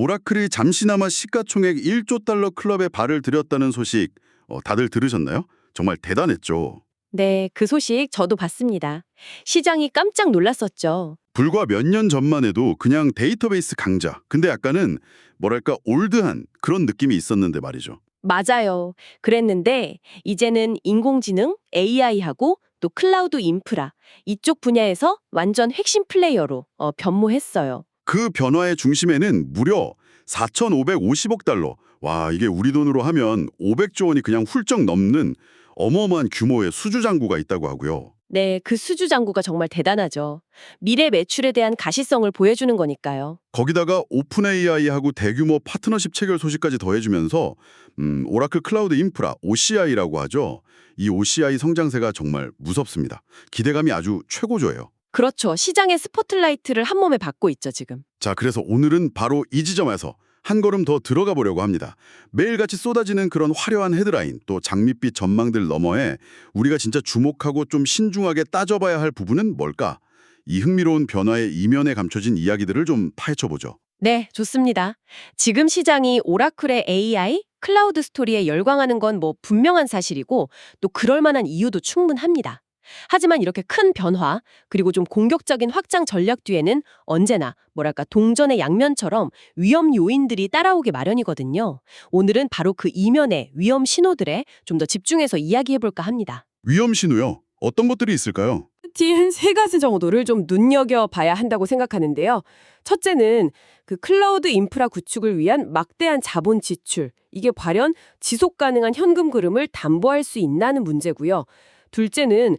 오라클이 잠시나마 시가총액 1조 달러 클럽에 발을 들였다는 소식 다들 들으셨나요? 정말 대단했죠. 네, 그 소식 저도 봤습니다. 시장이 깜짝 놀랐었죠. 불과 몇 년 전만 해도 그냥 데이터베이스 강자. 근데 약간은 뭐랄까 올드한 그런 느낌이 있었는데 말이죠. 맞아요. 그랬는데 이제는 인공지능, AI하고 또 클라우드 인프라 이쪽 분야에서 완전 핵심 플레이어로 변모했어요. 그 변화의 중심에는 무려 4,550억 달러. 와, 이게 우리 돈으로 하면 500조 원이 그냥 훌쩍 넘는 어마어마한 규모의 수주장구가 있다고 하고요. 네, 그 수주 장구가 정말 대단하죠. 미래 매출에 대한 가시성을 보여주는 거니까요. 거기다가 오픈 AI하고 대규모 파트너십 체결 소식까지 더해주면서 오라클 클라우드 인프라 OCI라고 하죠. 이 OCI 성장세가 정말 무섭습니다. 기대감이 아주 최고조예요. 그렇죠. 시장의 스포트라이트를 한 몸에 받고 있죠, 지금. 자, 그래서 오늘은 바로 이 지점에서 한 걸음 더 들어가 보려고 합니다. 매일같이 쏟아지는 그런 화려한 헤드라인 또 장밋빛 전망들 너머에 우리가 진짜 주목하고 좀 신중하게 따져봐야 할 부분은 뭘까? 이 흥미로운 변화의 이면에 감춰진 이야기들을 좀 파헤쳐보죠. 네, 좋습니다. 지금 시장이 오라클의 AI, 클라우드 스토리에 열광하는 건 뭐 분명한 사실이고 또 그럴 만한 이유도 충분합니다. 하지만 이렇게 큰 변화, 그리고 좀 공격적인 확장 전략 뒤에는 언제나 뭐랄까 동전의 양면처럼 위험 요인들이 따라오기 마련이거든요. 오늘은 바로 그 이면의 위험 신호들에 좀 더 집중해서 이야기해볼까 합니다. 위험 신호요? 어떤 것들이 있을까요? 특히 한 세 가지 정도를 좀 눈여겨봐야 한다고 생각하는데요. 첫째는 그 클라우드 인프라 구축을 위한 막대한 자본 지출, 이게 과연 지속 가능한 현금 흐름을 담보할 수 있나는 문제고요. 둘째는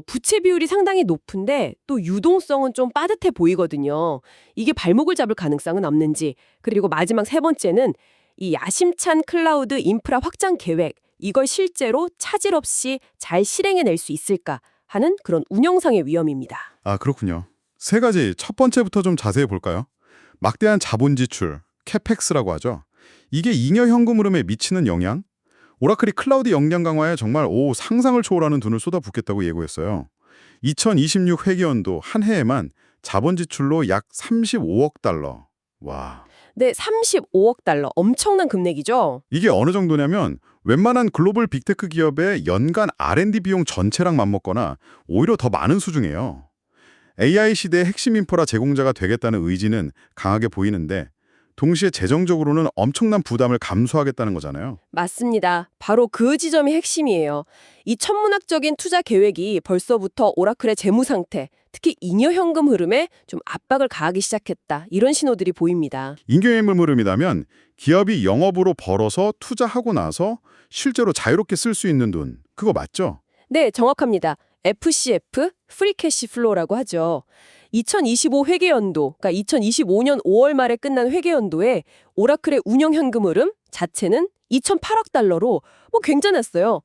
부채 비율이 상당히 높은데 또 유동성은 좀 빠듯해 보이거든요. 이게 발목을 잡을 가능성은 없는지. 그리고 마지막 세 번째는 이 야심찬 클라우드 인프라 확장 계획, 이걸 실제로 차질 없이 잘 실행해낼 수 있을까 하는 그런 운영상의 위험입니다. 아, 그렇군요. 세 가지 첫 번째부터 좀 자세히 볼까요? 막대한 자본 지출, 캐펙스라고 하죠. 이게 잉여 현금 흐름에 미치는 영향? 오라클이 클라우드 역량 강화에 정말 상상을 초월하는 돈을 쏟아붓겠다고 예고했어요. 2026 회계연도 한 해에만 자본 지출로 약 35억 달러. 와. 네, 35억 달러. 엄청난 금액이죠. 이게 어느 정도냐면 웬만한 글로벌 빅테크 기업의 연간 R&D 비용 전체랑 맞먹거나 오히려 더 많은 수준이에요. AI 시대의 핵심 인프라 제공자가 되겠다는 의지는 강하게 보이는데 동시에 재정적으로는 엄청난 부담을 감수하겠다는 거잖아요. 맞습니다. 바로 그 지점이 핵심이에요. 이 천문학적인 투자 계획이 벌써부터 오라클의 재무 상태, 특히 잉여 현금 흐름에 좀 압박을 가하기 시작했다. 이런 신호들이 보입니다. 잉여의물 흐름이라면 기업이 영업으로 벌어서 투자하고 나서 실제로 자유롭게 쓸 수 있는 돈, 그거 맞죠? 네, 정확합니다. FCF, 프리 캐시 플로우라고 하죠. 2025 회계연도, 그러니까 2025년 5월 말에 끝난 회계연도에 오라클의 운영 현금 흐름 자체는 2,008억 달러로 괜찮았어요.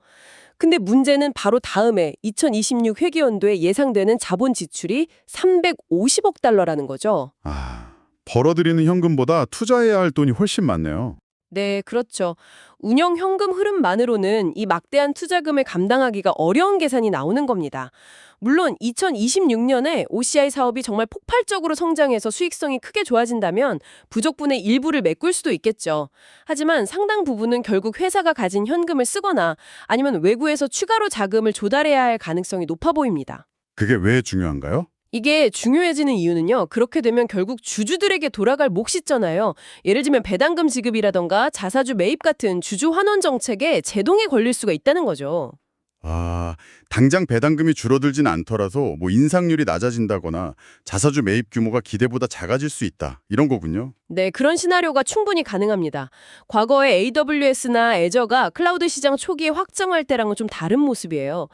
근데 문제는 바로 다음에 2026 회계연도에 예상되는 자본 지출이 350억 달러라는 거죠. 아, 벌어들이는 현금보다 투자해야 할 돈이 훨씬 많네요. 네, 그렇죠. 운영 현금 흐름만으로는 이 막대한 투자금을 감당하기가 어려운 계산이 나오는 겁니다. 물론 2026년에 OCI 사업이 정말 폭발적으로 성장해서 수익성이 크게 좋아진다면 부족분의 일부를 메꿀 수도 있겠죠. 하지만 상당 부분은 결국 회사가 가진 현금을 쓰거나 아니면 외부에서 추가로 자금을 조달해야 할 가능성이 높아 보입니다. 그게 왜 중요한가요? 이게 중요해지는 이유는요. 그렇게 되면 결국 주주들에게 돌아갈 몫이 있잖아요. 예를 들면 배당금 지급이라던가 자사주 매입 같은 주주 환원 정책에 제동이 걸릴 수가 있다는 거죠. 아, 당장 배당금이 줄어들진 않더라도 인상률이 낮아진다거나 자사주 매입 규모가 기대보다 작아질 수 있다. 이런 거군요. 네, 그런 시나리오가 충분히 가능합니다. 과거에 AWS나 애저가 클라우드 시장 초기에 확정할 때랑은 좀 다른 모습이에요.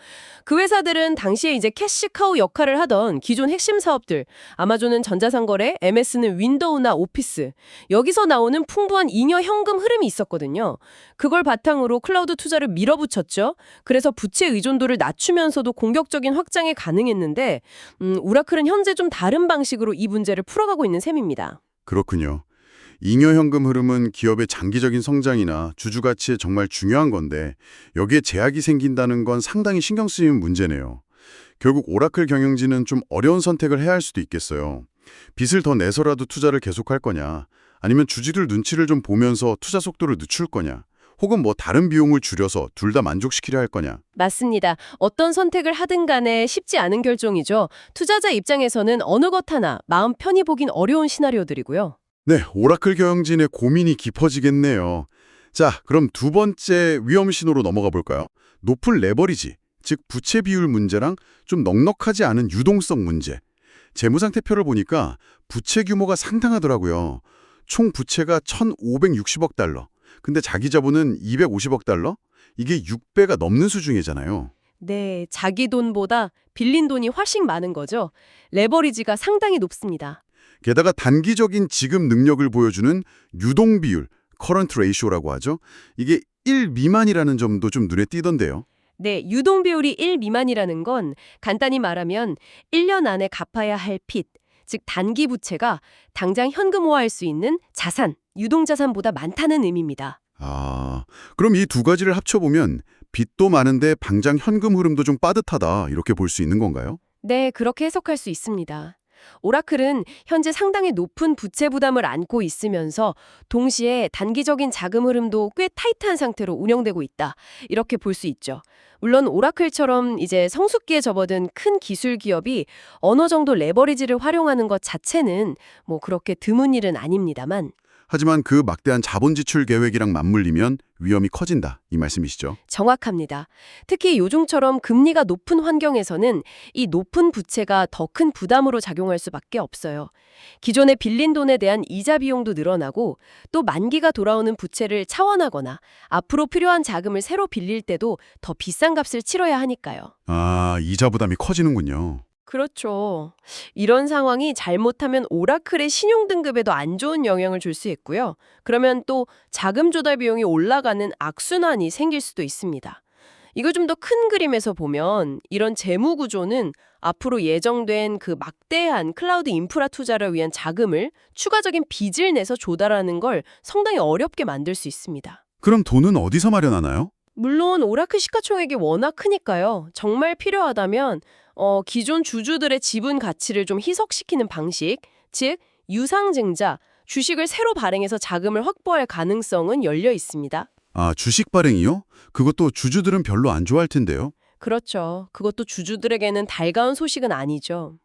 그 회사들은 당시에 이제 캐시카우 역할을 하던 기존 핵심 사업들, 아마존은 전자상거래, MS는 윈도우나 오피스, 여기서 나오는 풍부한 잉여 현금 흐름이 있었거든요. 그걸 바탕으로 클라우드 투자를 밀어붙였죠. 그래서 부채 의존도를 낮추면서도 공격적인 확장이 가능했는데 오라클은 현재 좀 다른 방식으로 이 문제를 풀어가고 있는 셈입니다. 그렇군요. 잉여 현금 흐름은 기업의 장기적인 성장이나 주주 가치에 정말 중요한 건데 여기에 제약이 생긴다는 건 상당히 신경 쓰이는 문제네요. 결국 오라클 경영진은 좀 어려운 선택을 해야 할 수도 있겠어요. 빚을 더 내서라도 투자를 계속할 거냐 아니면 주주들 눈치를 좀 보면서 투자 속도를 늦출 거냐? 혹은 뭐 다른 비용을 줄여서 둘 다 만족시키려 할 거냐? 맞습니다. 어떤 선택을 하든 간에 쉽지 않은 결정이죠. 투자자 입장에서는 어느 것 하나 마음 편히 보긴 어려운 시나리오들이고요. 네, 오라클 경영진의 고민이 깊어지겠네요. 자, 그럼 두 번째 위험 신호로 넘어가 볼까요? 높은 레버리지, 즉 부채 비율 문제랑 좀 넉넉하지 않은 유동성 문제. 재무상태표를 보니까 부채 규모가 상당하더라고요. 총 부채가 1,560억 달러. 근데 자기 자본은 250억 달러? 이게 6배가 넘는 수준이잖아요. 네, 자기 돈보다 빌린 돈이 훨씬 많은 거죠. 레버리지가 상당히 높습니다. 게다가 단기적인 지급 능력을 보여주는 유동 비율, current ratio라고 하죠. 이게 1 미만이라는 점도 좀 눈에 띄던데요. 네, 유동 비율이 1 미만이라는 건 간단히 말하면 1년 안에 갚아야 할 빚, 즉 단기 부채가 당장 현금화할 수 있는 자산, 유동자산보다 많다는 의미입니다. 아, 그럼 이 두 가지를 합쳐보면 빚도 많은데 당장 현금 흐름도 좀 빠듯하다 이렇게 볼 수 있는 건가요? 네, 그렇게 해석할 수 있습니다. 오라클은 현재 상당히 높은 부채 부담을 안고 있으면서 동시에 단기적인 자금 흐름도 꽤 타이트한 상태로 운영되고 있다. 이렇게 볼 수 있죠. 물론 오라클처럼 이제 성숙기에 접어든 큰 기술 기업이 어느 정도 레버리지를 활용하는 것 자체는 뭐 그렇게 드문 일은 아닙니다만 하지만 그 막대한 자본 지출 계획이랑 맞물리면 위험이 커진다 이 말씀이시죠? 정확합니다. 특히 요즘처럼 금리가 높은 환경에서는 이 높은 부채가 더 큰 부담으로 작용할 수밖에 없어요. 기존에 빌린 돈에 대한 이자 비용도 늘어나고 또 만기가 돌아오는 부채를 차원하거나 앞으로 필요한 자금을 새로 빌릴 때도 더 비싼 값을 치러야 하니까요. 아, 이자 부담이 커지는군요. 그렇죠. 이런 상황이 잘못하면 오라클의 신용 등급에도 안 좋은 영향을 줄 수 있고요. 그러면 또 자금 조달 비용이 올라가는 악순환이 생길 수도 있습니다. 이거 좀 더 큰 그림에서 보면 이런 재무 구조는 앞으로 예정된 그 막대한 클라우드 인프라 투자를 위한 자금을 추가적인 빚을 내서 조달하는 걸 상당히 어렵게 만들 수 있습니다. 그럼 돈은 어디서 마련하나요? 물론 오라클 시가총액이 워낙 크니까요. 정말 필요하다면 기존 주주들의 지분 가치를 좀 희석시키는 방식, 즉 유상증자, 주식을 새로 발행해서 자금을 확보할 가능성은 열려 있습니다. 아, 주식 발행이요? 그것도 주주들은 별로 안 좋아할 텐데요. 그렇죠. 그것도 주주들에게는 달가운 소식은 아니죠.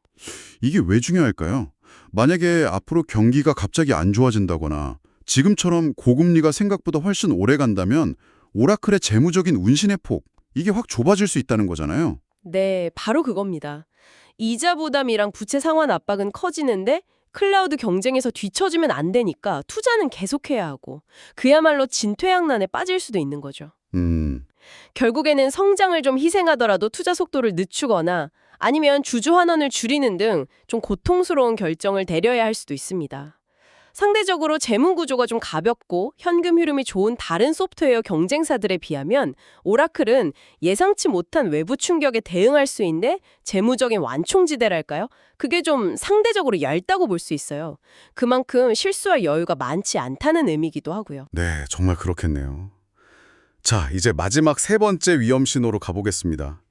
이게 왜 중요할까요? 만약에 앞으로 경기가 갑자기 안 좋아진다거나 지금처럼 고금리가 생각보다 훨씬 오래 간다면 오라클의 재무적인 운신의 폭, 이게 확 좁아질 수 있다는 거잖아요. 네, 바로 그겁니다. 이자 부담이랑 부채 상환 압박은 커지는데 클라우드 경쟁에서 뒤처지면 안 되니까 투자는 계속해야 하고 그야말로 진퇴양난에 빠질 수도 있는 거죠. 결국에는 성장을 좀 희생하더라도 투자 속도를 늦추거나 아니면 주주 환원을 줄이는 등 좀 고통스러운 결정을 내려야 할 수도 있습니다. 상대적으로 재무 구조가 좀 가볍고 현금 흐름이 좋은 다른 소프트웨어 경쟁사들에 비하면 오라클은 예상치 못한 외부 충격에 대응할 수 있는 재무적인 완충지대랄까요? 그게 좀 상대적으로 얇다고 볼 수 있어요. 그만큼 실수할 여유가 많지 않다는 의미이기도 하고요. 네, 정말 그렇겠네요. 자, 이제 마지막 세 번째 위험 신호로 가보겠습니다.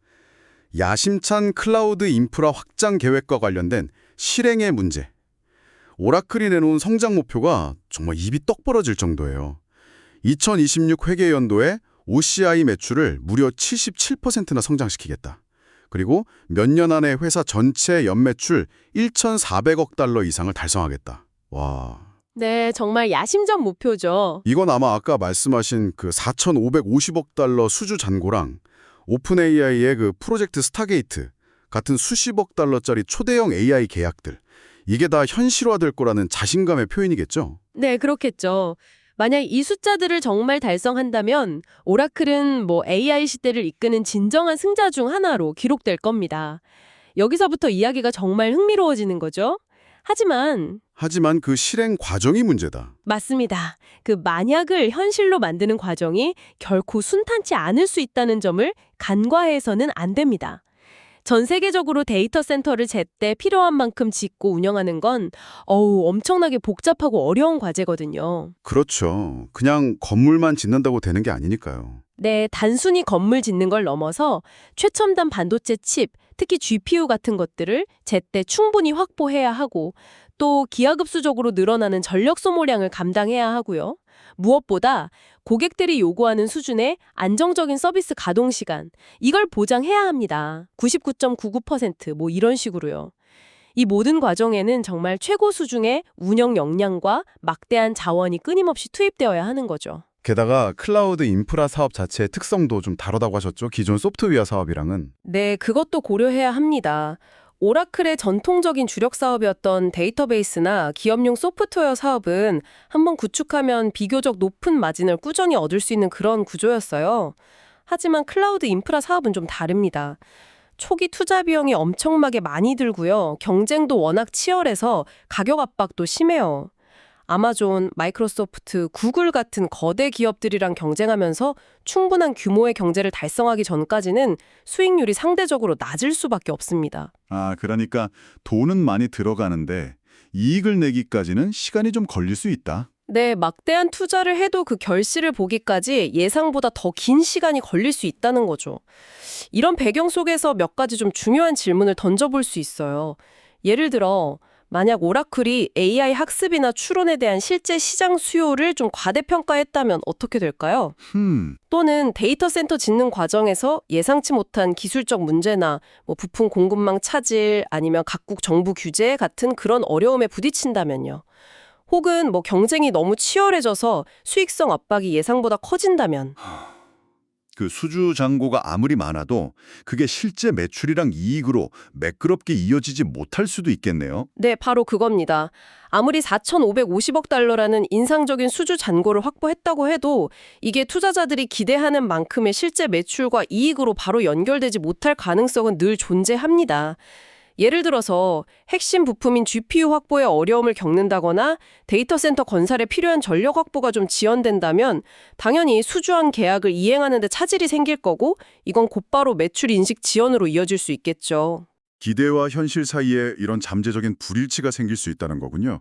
야심찬 클라우드 인프라 확장 계획과 관련된 실행의 문제. 오라클이 내놓은 성장 목표가 정말 입이 떡 벌어질 정도예요. 2026 회계 연도에 OCI 매출을 무려 77%나 성장시키겠다. 그리고 몇 년 안에 회사 전체 연매출 1,400억 달러 이상을 달성하겠다. 와. 네, 정말 야심전 목표죠. 이건 아마 아까 말씀하신 그 4,550억 달러 수주 잔고랑 오픈 AI의 그 프로젝트 스타게이트 같은 수십억 달러짜리 초대형 AI 계약들. 이게 다 현실화될 거라는 자신감의 표현이겠죠? 네, 그렇겠죠. 만약 이 숫자들을 정말 달성한다면 오라클은 뭐 AI 시대를 이끄는 진정한 승자 중 하나로 기록될 겁니다. 여기서부터 이야기가 정말 흥미로워지는 거죠. 하지만 그 실행 과정이 문제다. 맞습니다. 그 만약을 현실로 만드는 과정이 결코 순탄치 않을 수 있다는 점을 간과해서는 안 됩니다. 전 세계적으로 데이터 센터를 제때 필요한 만큼 짓고 운영하는 건 엄청나게 복잡하고 어려운 과제거든요. 그렇죠. 그냥 건물만 짓는다고 되는 게 아니니까요. 네, 단순히 건물 짓는 걸 넘어서 최첨단 반도체 칩, 특히 GPU 같은 것들을 제때 충분히 확보해야 하고 또 기하급수적으로 늘어나는 전력 소모량을 감당해야 하고요. 무엇보다 고객들이 요구하는 수준의 안정적인 서비스 가동 시간, 이걸 보장해야 합니다. 99.99% 뭐 이런 식으로요. 이 모든 과정에는 정말 최고 수준의 운영 역량과 막대한 자원이 끊임없이 투입되어야 하는 거죠. 게다가 클라우드 인프라 사업 자체의 특성도 좀 다르다고 하셨죠? 기존 소프트웨어 사업이랑은. 네, 그것도 고려해야 합니다. 오라클의 전통적인 주력 사업이었던 데이터베이스나 기업용 소프트웨어 사업은 한번 구축하면 비교적 높은 마진을 꾸준히 얻을 수 있는 그런 구조였어요. 하지만 클라우드 인프라 사업은 좀 다릅니다. 초기 투자 비용이 엄청나게 많이 들고요. 경쟁도 워낙 치열해서 가격 압박도 심해요. 아마존, 마이크로소프트, 구글 같은 거대 기업들이랑 경쟁하면서 충분한 규모의 경제를 달성하기 전까지는 수익률이 상대적으로 낮을 수밖에 없습니다. 아, 그러니까 돈은 많이 들어가는데 이익을 내기까지는 시간이 좀 걸릴 수 있다. 네, 막대한 투자를 해도 그 결실을 보기까지 예상보다 더 긴 시간이 걸릴 수 있다는 거죠. 이런 배경 속에서 몇 가지 좀 중요한 질문을 던져볼 수 있어요. 예를 들어 만약 오라클이 AI 학습이나 추론에 대한 실제 시장 수요를 좀 과대평가했다면 어떻게 될까요? 또는 데이터 센터 짓는 과정에서 예상치 못한 기술적 문제나 뭐 부품 공급망 차질 아니면 각국 정부 규제 같은 그런 어려움에 부딪힌다면요. 혹은 뭐 경쟁이 너무 치열해져서 수익성 압박이 예상보다 커진다면. 그 수주 잔고가 아무리 많아도 그게 실제 매출이랑 이익으로 매끄럽게 이어지지 못할 수도 있겠네요. 네, 바로 그겁니다. 아무리 4,550억 달러라는 인상적인 수주 잔고를 확보했다고 해도 이게 투자자들이 기대하는 만큼의 실제 매출과 이익으로 바로 연결되지 못할 가능성은 늘 존재합니다. 예를 들어서 핵심 부품인 GPU 확보에 어려움을 겪는다거나 데이터 센터 건설에 필요한 전력 확보가 좀 지연된다면 당연히 수주한 계약을 이행하는 데 차질이 생길 거고 이건 곧바로 매출 인식 지연으로 이어질 수 있겠죠. 기대와 현실 사이에 이런 잠재적인 불일치가 생길 수 있다는 거군요.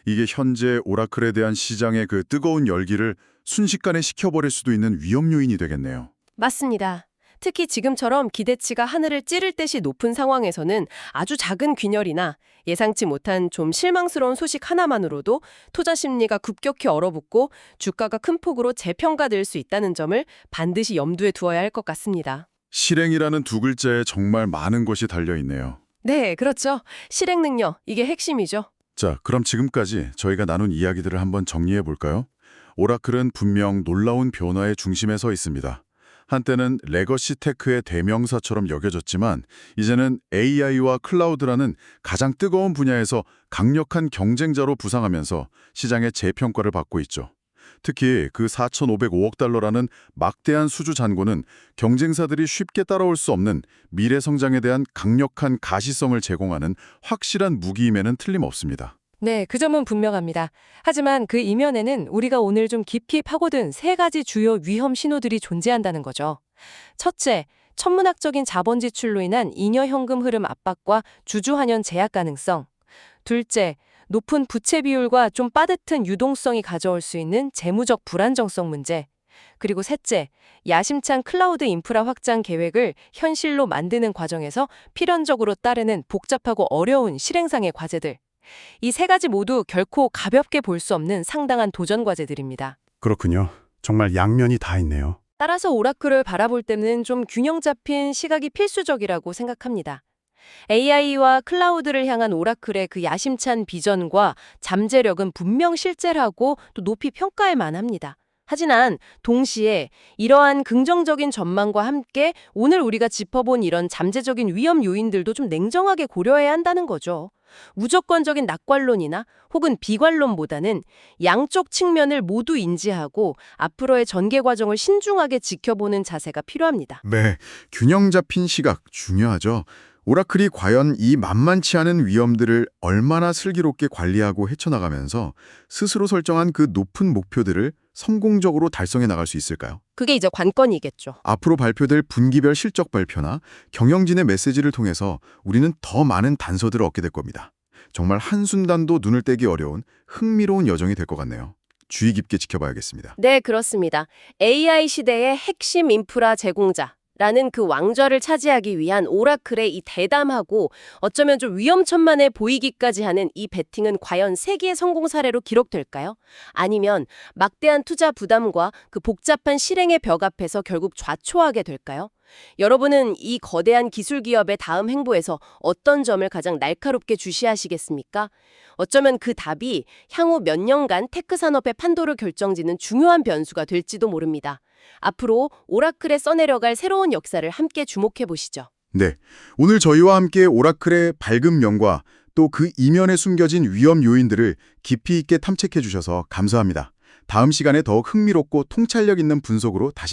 이게 현재 오라클에 대한 시장의 그 뜨거운 열기를 순식간에 식혀버릴 수도 있는 위험 요인이 되겠네요. 맞습니다. 특히 지금처럼 기대치가 하늘을 찌를 듯이 높은 상황에서는 아주 작은 균열이나 예상치 못한 좀 실망스러운 소식 하나만으로도 투자 심리가 급격히 얼어붙고 주가가 큰 폭으로 재평가될 수 있다는 점을 반드시 염두에 두어야 할 것 같습니다. 실행이라는 두 글자에 정말 많은 것이 달려있네요. 네, 그렇죠. 실행 능력, 이게 핵심이죠. 자, 그럼 지금까지 저희가 나눈 이야기들을 한번 정리해 볼까요? 오라클은 분명 놀라운 변화의 중심에 서 있습니다. 한때는 레거시 테크의 대명사처럼 여겨졌지만 이제는 AI와 클라우드라는 가장 뜨거운 분야에서 강력한 경쟁자로 부상하면서 시장의 재평가를 받고 있죠. 특히 그 4,505억 달러라는 막대한 수주 잔고는 경쟁사들이 쉽게 따라올 수 없는 미래 성장에 대한 강력한 가시성을 제공하는 확실한 무기임에는 틀림없습니다. 네, 그 점은 분명합니다. 하지만 그 이면에는 우리가 오늘 좀 깊이 파고든 세 가지 주요 위험 신호들이 존재한다는 거죠. 첫째, 천문학적인 자본 지출로 인한 잉여 현금 흐름 압박과 주주환원 제약 가능성. 둘째, 높은 부채 비율과 좀 빠듯한 유동성이 가져올 수 있는 재무적 불안정성 문제. 그리고 셋째, 야심찬 클라우드 인프라 확장 계획을 현실로 만드는 과정에서 필연적으로 따르는 복잡하고 어려운 실행상의 과제들. 이 세 가지 모두 결코 가볍게 볼 수 없는 상당한 도전 과제들입니다. 그렇군요. 정말 양면이 다 있네요. 따라서 오라클을 바라볼 때는 좀 균형 잡힌 시각이 필수적이라고 생각합니다. AI와 클라우드를 향한 오라클의 그 야심찬 비전과 잠재력은 분명 실제라고 또 높이 평가할 만합니다. 하지만 동시에 이러한 긍정적인 전망과 함께 오늘 우리가 짚어본 이런 잠재적인 위험 요인들도 좀 냉정하게 고려해야 한다는 거죠. 무조건적인 낙관론이나 혹은 비관론보다는 양쪽 측면을 모두 인지하고 앞으로의 전개 과정을 신중하게 지켜보는 자세가 필요합니다. 네, 균형 잡힌 시각 중요하죠. 오라클이 과연 이 만만치 않은 위험들을 얼마나 슬기롭게 관리하고 헤쳐나가면서 스스로 설정한 그 높은 목표들을 성공적으로 달성해 나갈 수 있을까요? 그게 이제 관건이겠죠. 앞으로 발표될 분기별 실적 발표나 경영진의 메시지를 통해서 우리는 더 많은 단서들을 얻게 될 겁니다. 정말 한순간도 눈을 떼기 어려운 흥미로운 여정이 될 것 같네요. 주의 깊게 지켜봐야겠습니다. 네, 그렇습니다. AI 시대의 핵심 인프라 제공자 라는 그 왕좌를 차지하기 위한 오라클의 이 대담하고 어쩌면 좀 위험천만해 보이기까지 하는 이 베팅은 과연 세계의 성공 사례로 기록될까요? 아니면 막대한 투자 부담과 그 복잡한 실행의 벽 앞에서 결국 좌초하게 될까요? 여러분은 이 거대한 기술 기업의 다음 행보에서 어떤 점을 가장 날카롭게 주시하시겠습니까? 어쩌면 그 답이 향후 몇 년간 테크 산업의 판도를 결정짓는 중요한 변수가 될지도 모릅니다. 앞으로 오라클에 써내려갈 새로운 역사를 함께 주목해 보시죠. 네, 오늘 저희와 함께 오라클의 밝은 면과 또 그 이면에 숨겨진 위험 요인들을 깊이 있게 탐색해 주셔서 감사합니다. 다음 시간에 더욱 흥미롭고 통찰력 있는 분석으로 다시